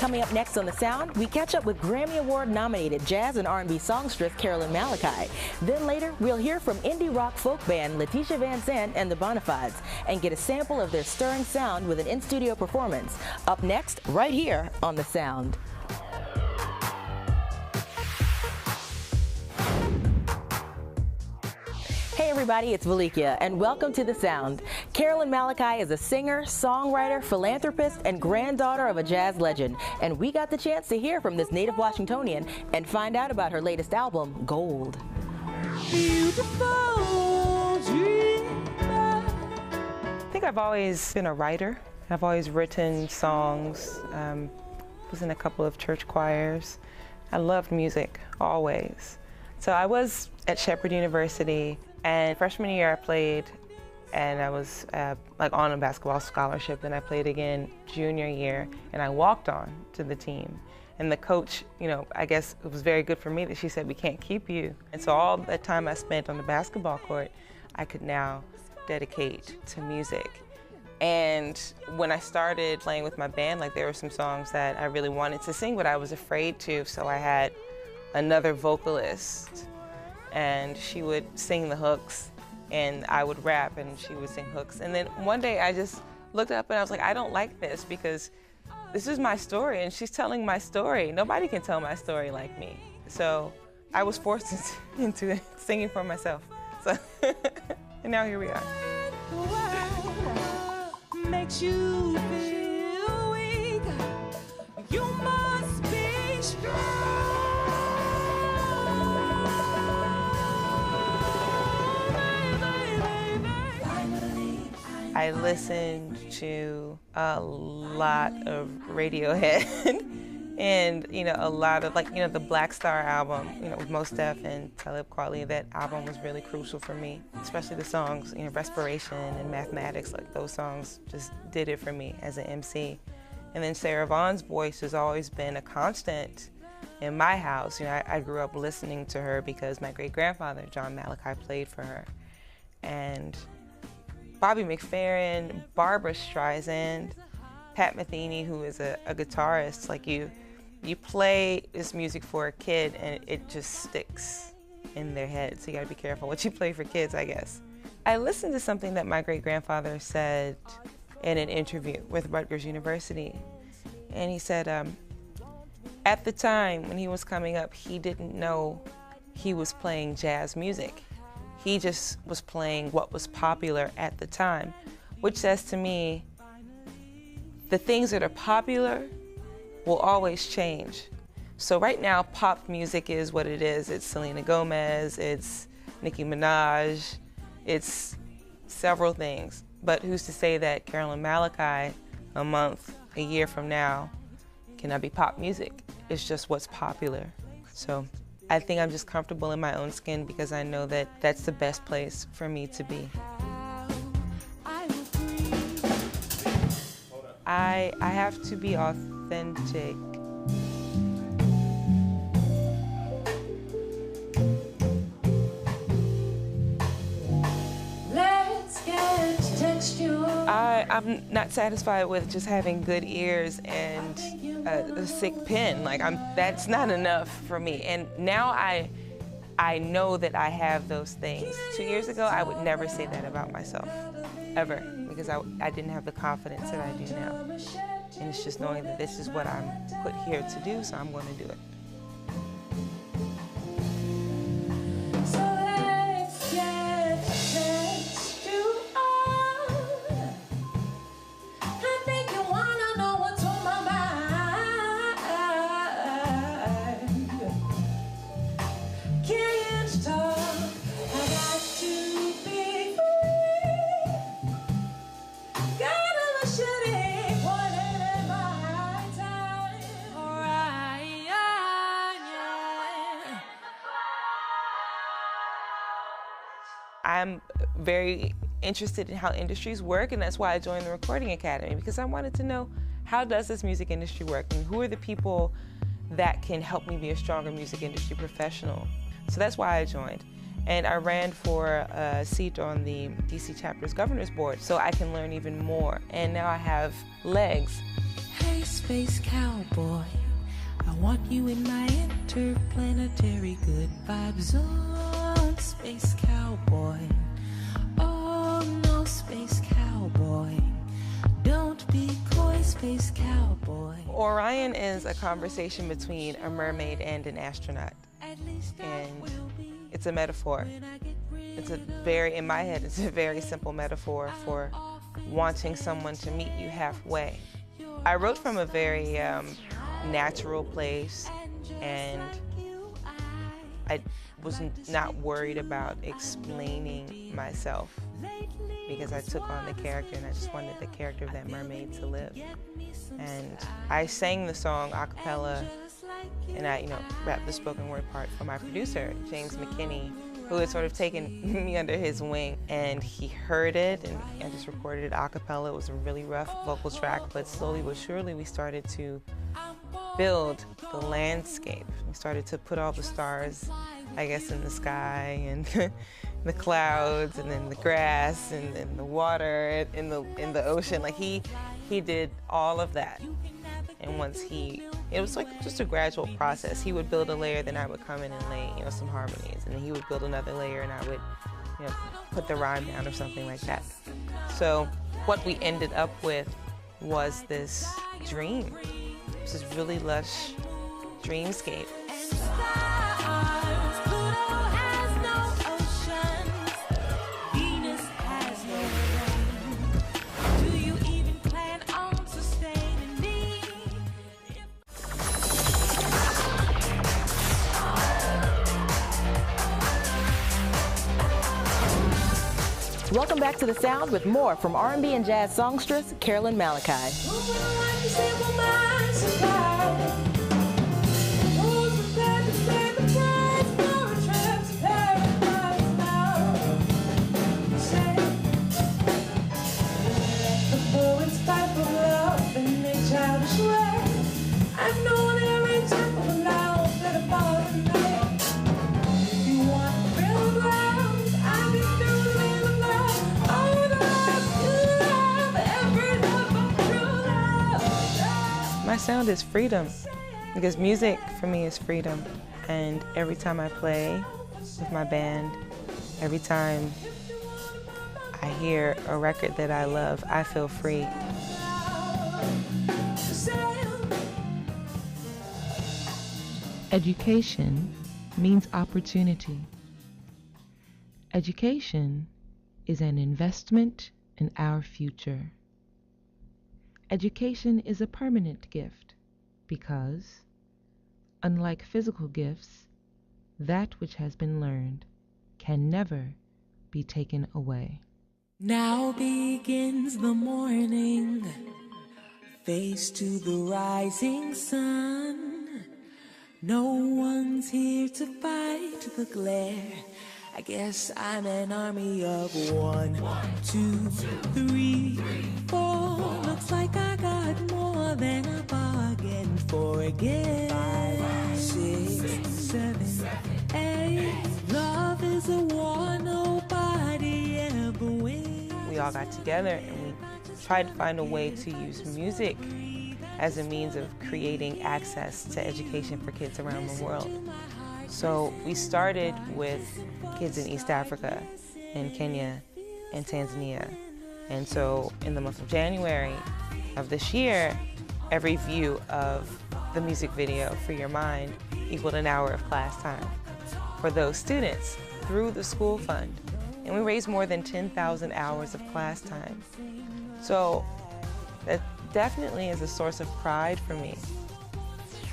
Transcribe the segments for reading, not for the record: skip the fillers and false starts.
Coming up next on The Sound, we catch up with Grammy Award nominated jazz and R&B songstress Carolyn Malachi. Then later, we'll hear from indie rock folk band Letitia VanSant and The Bonafides and get a sample of their stirring sound with an in-studio performance. Up next, right here on The Sound. Hey everybody, it's Valikia, and welcome to The Sound. Carolyn Malachi is a singer, songwriter, philanthropist, and granddaughter of a jazz legend. And we got the chance to hear from this native Washingtonian and find out about her latest album, Gold. Beautiful dreamer. I think I've always been a writer. I've always written songs, was in a couple of church choirs. I loved music, always. So I was at Shepherd University, and freshman year I played, and I was like on a basketball scholarship. Then I played again junior year, and I walked on to the team. And the coach, you know, I guess it was very good for me that she said, we can't keep you. And so all that time I spent on the basketball court, I could now dedicate to music. And when I started playing with my band, like there were some songs that I really wanted to sing, but I was afraid to, so I had another vocalist, and she would sing the hooks, and I would rap, and she would sing hooks. And then one day I just looked up and I was like, I don't like this, because this is my story, and she's telling my story. Nobody can tell my story like me. So I was forced into singing for myself. So, and now here we are. Makes you feel weak. You must be strong. I listened to a lot of Radiohead and, you know, a lot of, like, you know, the Black Star album, you know, with Mos Def and Talib Kweli. That album was really crucial for me, especially the songs, you know, Respiration and Mathematics. Like, those songs just did it for me as an MC. And then Sarah Vaughan's voice has always been a constant in my house. You know, I grew up listening to her because my great-grandfather, John Malachi, played for her. And Bobby McFerrin, Barbra Streisand, Pat Metheny, who is a guitarist. Like, you play this music for a kid and it just sticks in their head. So you gotta be careful what you play for kids, I guess. I listened to something that my great-grandfather said in an interview with Rutgers University. And he said, at the time when he was coming up, he didn't know he was playing jazz music. He just was playing what was popular at the time, which says to me, the things that are popular will always change. So right now, pop music is what it is. It's Selena Gomez, it's Nicki Minaj, it's several things. But who's to say that Carolyn Malachi, a month, a year from now, cannot be pop music? It's just what's popular. So I think I'm just comfortable in my own skin because I know that that's the best place for me to be. I have to be authentic. Let's get textual. I'm not satisfied with just having good ears and a sick pen. Like, that's not enough for me. And now I know that I have those things. 2 years ago, I would never say that about myself, ever, because I didn't have the confidence that I do now. And it's just knowing that this is what I'm put here to do, so I'm going to do it. So let's get textual. I think you wanna know what's on my mind. Can't talk. I got to be free. Got a machete pointed at my time. Alright, yeah. I'm very interested in how industries work, and that's why I joined the Recording Academy, because I wanted to know, how does this music industry work, and who are the people that can help me be a stronger music industry professional? So that's why I joined. And I ran for a seat on the DC chapter's governor's board so I can learn even more. And now I have legs. Hey, Hey, space cowboy, I want you in my interplanetary good vibes zone. Space cowboy, oh no, space cowboy, don't be coy, space cowboy. Orion is a conversation between a mermaid and an astronaut, and it's a metaphor. It's a very, in my head, it's a very simple metaphor for wanting someone to meet you halfway. I wrote from a very natural place, and I was not worried about explaining myself because I took on the character and I just wanted the character of that mermaid to live. And I sang the song a cappella, and I, rapped the spoken word part for my producer, James McKinney, who had sort of taken me under his wing, and he heard it, and I just recorded it a cappella. It was a really rough vocal track, but slowly but surely we started to build the landscape. We started to put all the stars, I guess, in the sky, and the clouds, and then the grass, and then the water, in the ocean. Like he did all of that. And once it was like just a gradual process. He would build a layer, then I would come in and lay, some harmonies, and then he would build another layer, and I would, put the rhyme down or something like that. So what we ended up with was this dream, this really lush dreamscape. Welcome back to The Sound with more from R&B and jazz songstress Carolyn Malachi. My sound is freedom, because music for me is freedom. And every time I play with my band, every time I hear a record that I love, I feel free. Education means opportunity. Education is an investment in our future. Education is a permanent gift because, unlike physical gifts, that which has been learned can never be taken away. Now begins the morning, face to the rising sun. No one's here to fight the glare. I guess I'm an army of 1, 2, 3, 4. Looks like I got more than I bargained for again. 5, 6, 7, 8. Love is a war nobody ever wins. We all got together and we tried to find a way to use music as a means of creating access to education for kids around the world. So we started with kids in East Africa, in Kenya, and Tanzania. And so in the month of January of this year, every view of the music video, Free Your Mind, equaled an hour of class time for those students through the school fund. And we raised more than 10,000 hours of class time. So that definitely is a source of pride for me.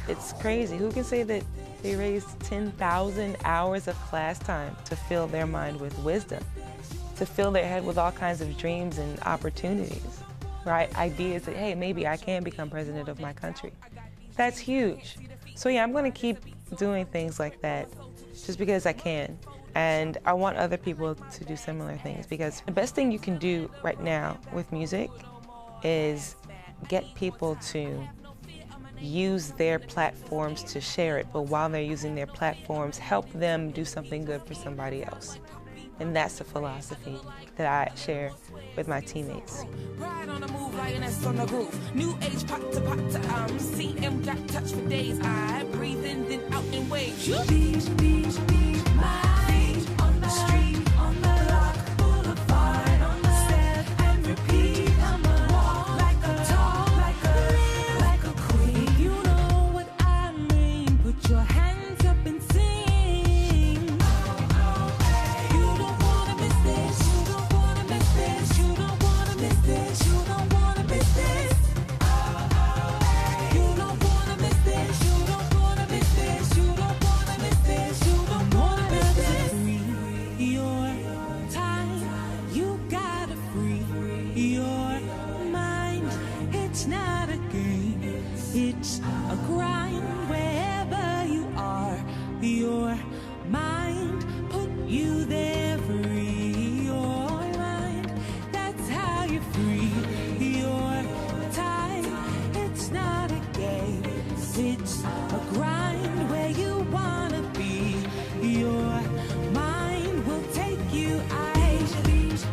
It's crazy. Who can say that they raised 10,000 hours of class time to fill their mind with wisdom, to fill their head with all kinds of dreams and opportunities, right? Ideas that, hey, maybe I can become president of my country. That's huge. So yeah, I'm going to keep doing things like that just because I can. And I want other people to do similar things, because the best thing you can do right now with music is get people to use their platforms to share it, but while they're using their platforms, help them do something good for somebody else. And that's the philosophy that I share with my teammates. Ride on the move, lioness on the groove. New age, pop to CM got touch for days. I breathe in, then out in waves. Beat my feet on the street, on the block, boulevard, on the step and repeat. I'm a walk like a talk, like a queen. You know what I mean. Put your hands up and sing. You don't wanna miss this. You don't wanna miss this. You don't wanna miss this. You don't wanna miss this. You don't wanna miss this. You don't wanna miss this. You don't wanna miss this. You don't wanna miss this. Free your time. You gotta free your mind. It's not a game. It's a grind. Wherever you are, your mind put you there. Free your mind. That's how you free your time. It's not a game. It's a grind where you wanna be. Your mind will take you.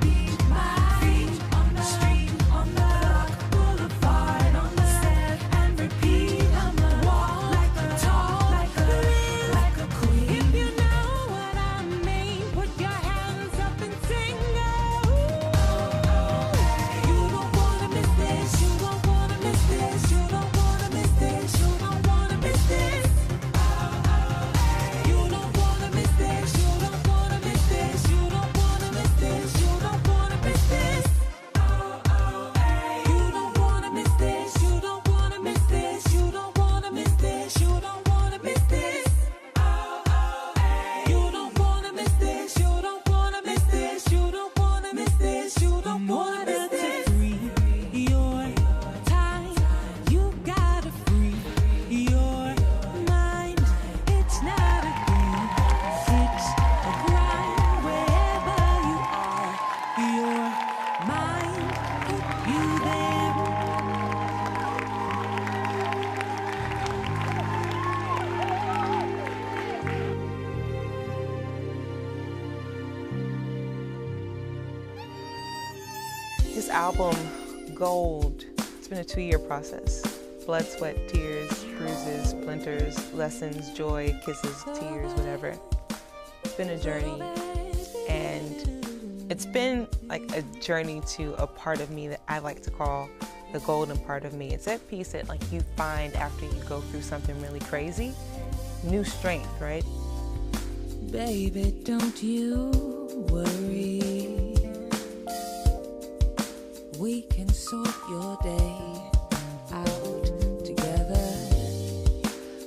Beat my feet on the street, on the block, boulevard, on the step and repeat. I'm a walk like a talk, like a queen. If you know what I mean, put your hands up and sing. You don't wanna miss this. You don't wanna miss this. You don't wanna miss this. You don't wanna miss this. You don't wanna miss this. You don't wanna miss this. You don't wanna miss this. You don't wanna miss this. You don't wanna miss this. You don't wanna miss this. You don't wanna miss this. You don't wanna miss this. You don't wanna miss this. You don't wanna miss this. You don't wanna miss this. You don't wanna miss this. Free your time. You gotta free your mind. It's not a game. It's a grind. Wherever you are, your mind put you there. This album, Gold, it's been a 2-year process. Blood, sweat, tears, bruises, splinters, lessons, joy, kisses, tears, whatever. It's been a journey, and it's been like a journey to a part of me that I like to call the golden part of me. It's that piece that like you find after you go through something really crazy, new strength, right? Baby, don't you worry. We can sort your day out together.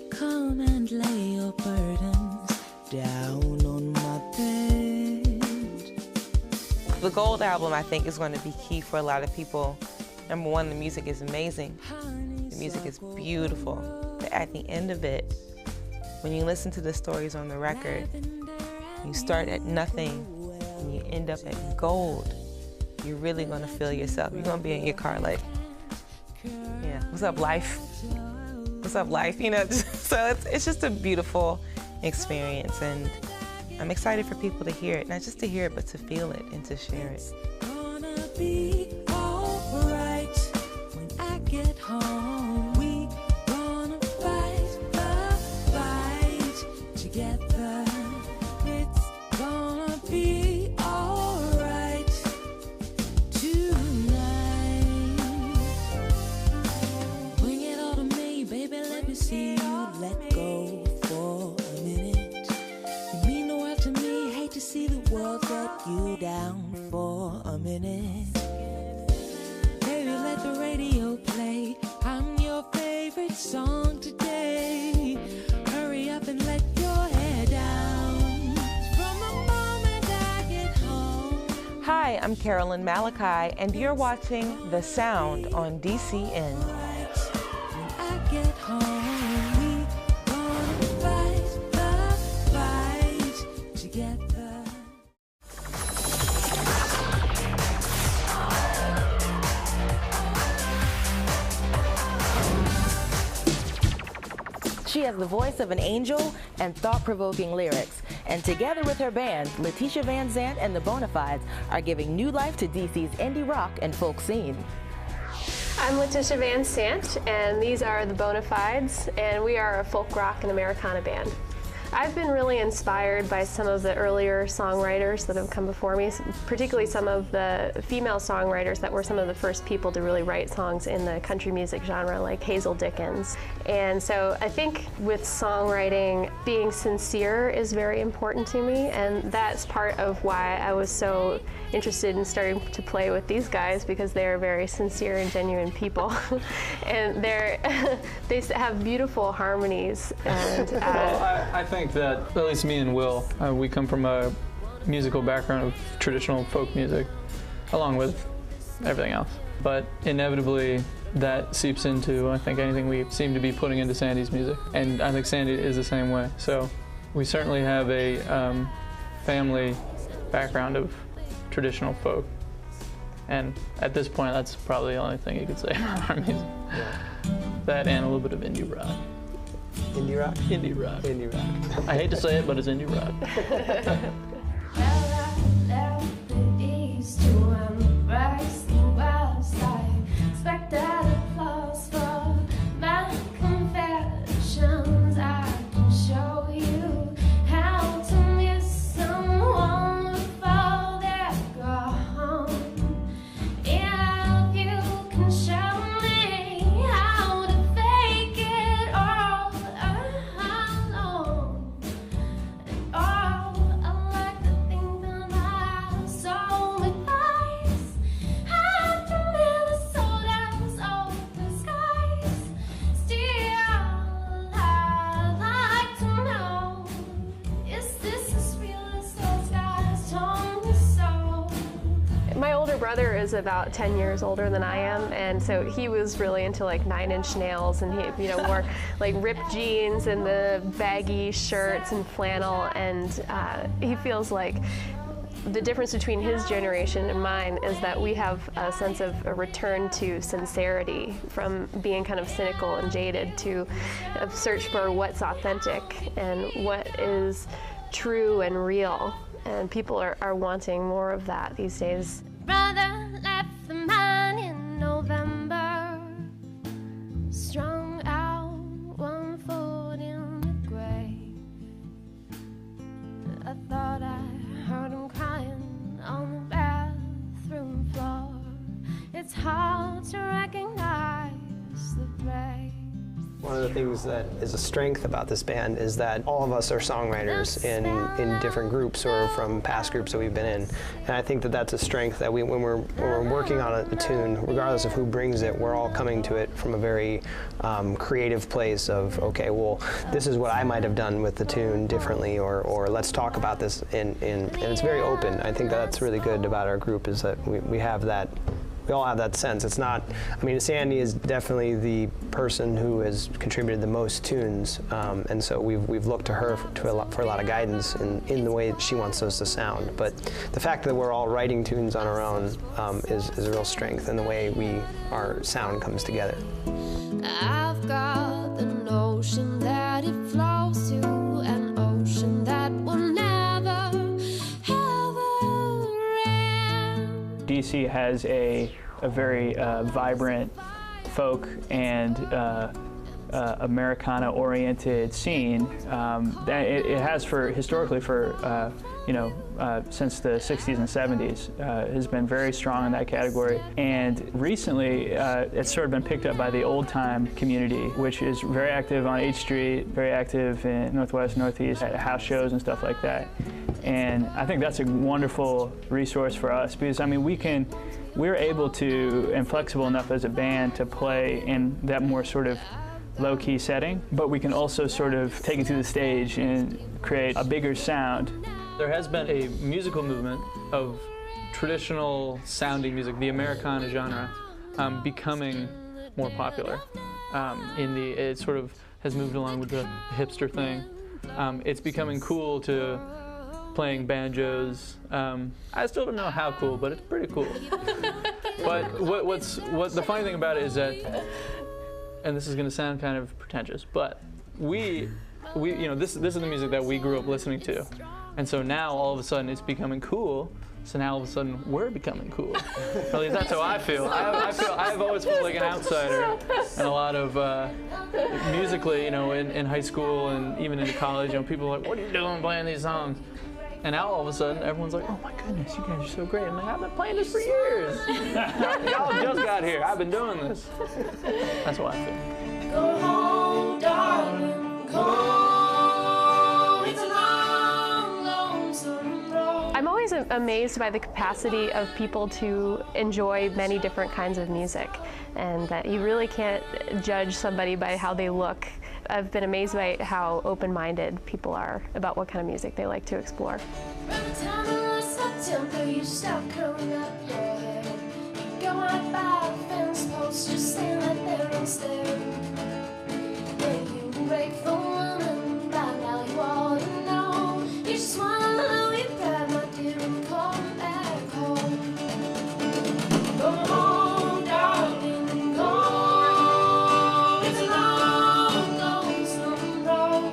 Come and lay your burdens down on my bed. The Gold album, I think, is going to be key for a lot of people. Number one, the music is amazing. The music is beautiful. But at the end of it, when you listen to the stories on the record, you start at nothing and you end up at gold. You're really gonna feel yourself. You're gonna be in your car like, yeah, what's up, life? What's up, life? You know, so it's just a beautiful experience, and I'm excited for people to hear it. Not just to hear it, but to feel it and to share it. Gonna be alright when I get home. We gonna fight the fight together. It's gonna be alright tonight. Bring it all to me, baby. Let me see you let go for a minute. You mean the world to me. Hate to see the world let you down for a minute. Baby, let the radio play. I'm your favorite song today. Hurry up and let your hair down. From the moment I get home. Hi, I'm Carolyn Malachi, and you're watching The Sound on DCN. When I get home, we gonna fight the fight together. She has the voice of an angel and thought-provoking lyrics. And together with her band, Letitia VanSant and The Bonafides are giving new life to DC's indie rock and folk scene. I'm Letitia VanSant, and these are The Bonafides, and we are a folk rock and Americana band. I've been really inspired by some of the earlier songwriters that have come before me, particularly some of the female songwriters that were some of the first people to really write songs in the country music genre, like Hazel Dickens. And so I think with songwriting, being sincere is very important to me, and that's part of why I was so interested in starting to play with these guys, because they're very sincere and genuine people. And they have beautiful harmonies. And well, I think that, at least me and Will, we come from a musical background of traditional folk music, along with everything else. But inevitably, that seeps into, I think, anything we seem to be putting into Sandy's music. And I think Sandy is the same way. So we certainly have a family background of traditional folk. And at this point, that's probably the only thing you could say about our music. Yeah. That and a little bit of indie rock. Indie rock? Indie rock. Indie rock. I hate to say it, but it's indie rock. Brother is about 10 years older than I am, and so he was really into like 9 Inch Nails, and he wore like ripped jeans and the baggy shirts and flannel, and he feels like the difference between his generation and mine is that we have a sense of a return to sincerity, from being kind of cynical and jaded to a search for what's authentic and what is true and real, and people are wanting more of that these days. Brother left the mine in November, strung out 1 foot in the grave. I thought I heard him crying on the bathroom floor. It's hard to recognize the brave. One of the things that is a strength about this band is that all of us are songwriters in different groups or from past groups that we've been in. And I think that that's a strength that when we're working on a tune, regardless of who brings it, we're all coming to it from a very creative place of, okay, well, this is what I might have done with the tune differently, or let's talk about this, and it's very open. I think that's really good about our group, is that we have that. We all have that sense. It's not, I mean, Sandy is definitely the person who has contributed the most tunes, and so we've looked to her for a lot of guidance in the way that she wants those to sound. But the fact that we're all writing tunes on our own is a real strength in the way our sound comes together. I've got the notion that it flows to an ocean that will never, ever end. DC has a very vibrant folk and Americana-oriented scene. It has historically since the 60s and 70s, has been very strong in that category. And recently, it's sort of been picked up by the old-time community, which is very active on H Street, very active in Northwest, Northeast, at house shows and stuff like that. And I think that's a wonderful resource for us, because I mean, we're able to, and flexible enough as a band, to play in that more sort of low-key setting, but we can also sort of take it to the stage and create a bigger sound. There has been a musical movement of traditional sounding music, the Americana genre, becoming more popular. It sort of has moved along with the hipster thing. It's becoming cool to playing banjos. I still don't know how cool, but it's pretty cool. But what the funny thing about it is that, and this is going to sound kind of pretentious, but this is the music that we grew up listening to. And so now all of a sudden it's becoming cool. So now all of a sudden we're becoming cool. At least that's how I feel. I've always felt like an outsider, and a lot of musically, you know, in high school and even into college, you know, people are like, "What are you doing playing these songs?" And now all of a sudden everyone's like, "Oh my goodness, you guys are so great!" I'm like, "I've been playing this for years. Y'all just got here. I've been doing this." That's what I feel. Go home, darling, go. It's a long, lonesome road. I'm always amazed by the capacity of people to enjoy many different kinds of music, and that you really can't judge somebody by how they look. I've been amazed by how open-minded people are about what kind of music they like to explore. By the time it was September, you stopped curling up your hair. You go out by a fence post, just stand right there and stare. Yeah, you grateful woman, by now you ought to know. You just wanna know your pride, my dear, and come back home. Go home, darling, go. It's a long, lonesome road.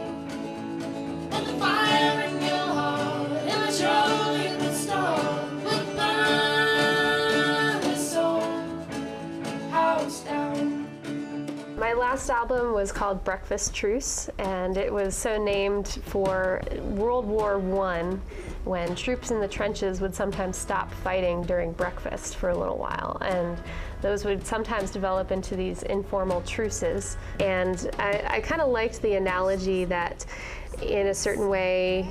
And the fire in your heart and the trouble you could start would burn this old house down. My last album was called Breakfast Truce, and it was so named for World War I, when troops in the trenches would sometimes stop fighting during breakfast for a little while, and those would sometimes develop into these informal truces. And I kind of liked the analogy that in a certain way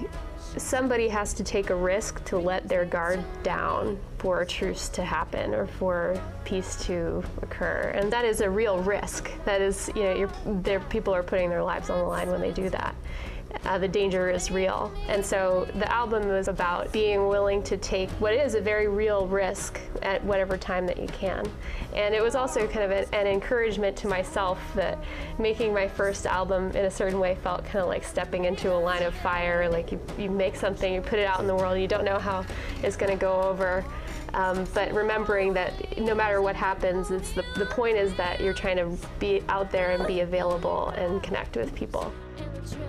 somebody has to take a risk to let their guard down for a truce to happen or for peace to occur, and that is a real risk. That is, you know, people are putting their lives on the line when they do that. The danger is real, and so the album was about being willing to take what is a very real risk at whatever time that you can. And it was also kind of an encouragement to myself that making my first album in a certain way felt kind of like stepping into a line of fire. Like you make something, you put it out in the world, you don't know how it's going to go over. But remembering that no matter what happens, the point is that you're trying to be out there and be available and connect with people. And the trip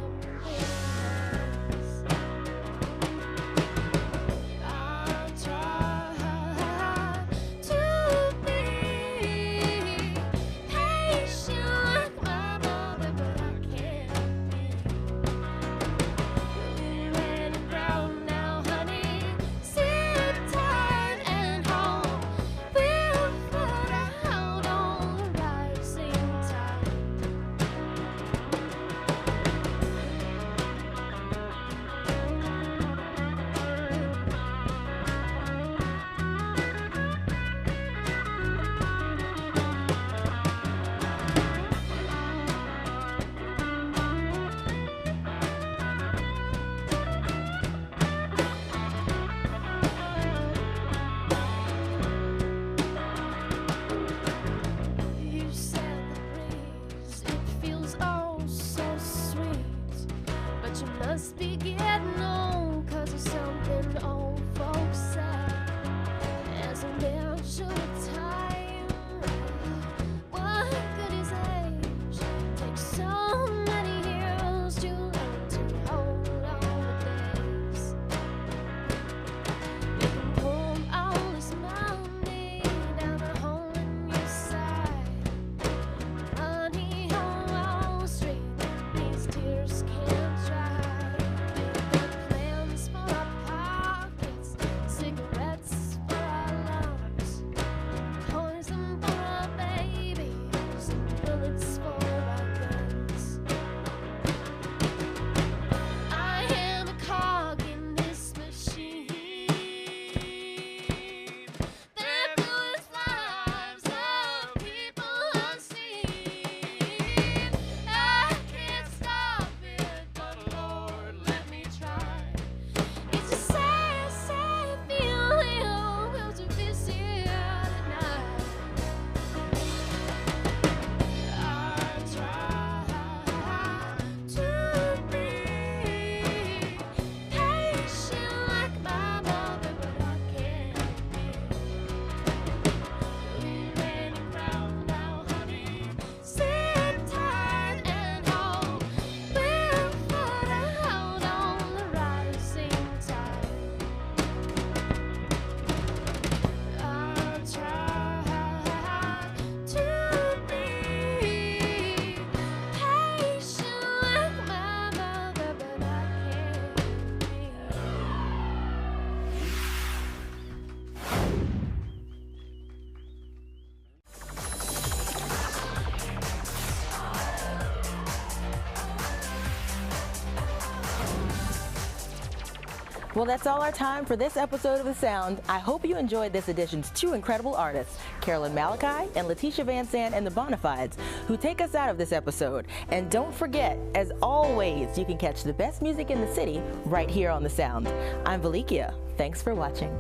Well, that's all our time for this episode of The Sound. I hope you enjoyed this edition's two incredible artists, Carolyn Malachi and Letitia VanSant and the Bonafides, who take us out of this episode. And don't forget, as always, you can catch the best music in the city right here on The Sound. I'm Valikia. Thanks for watching.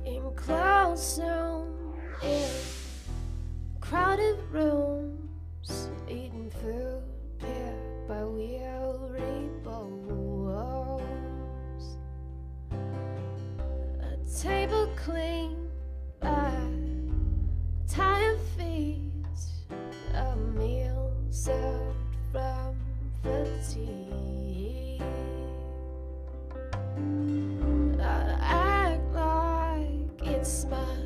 In closed room, in crowded rooms, eating food paired by weary bowls. A table clean, a tired feast, a meal served from fatigue. I act like it's my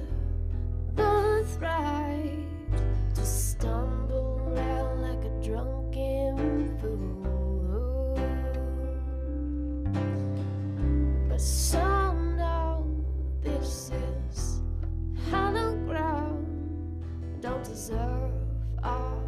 birthright to stumble around like a drunken fool, but some know this is hollow ground, don't deserve our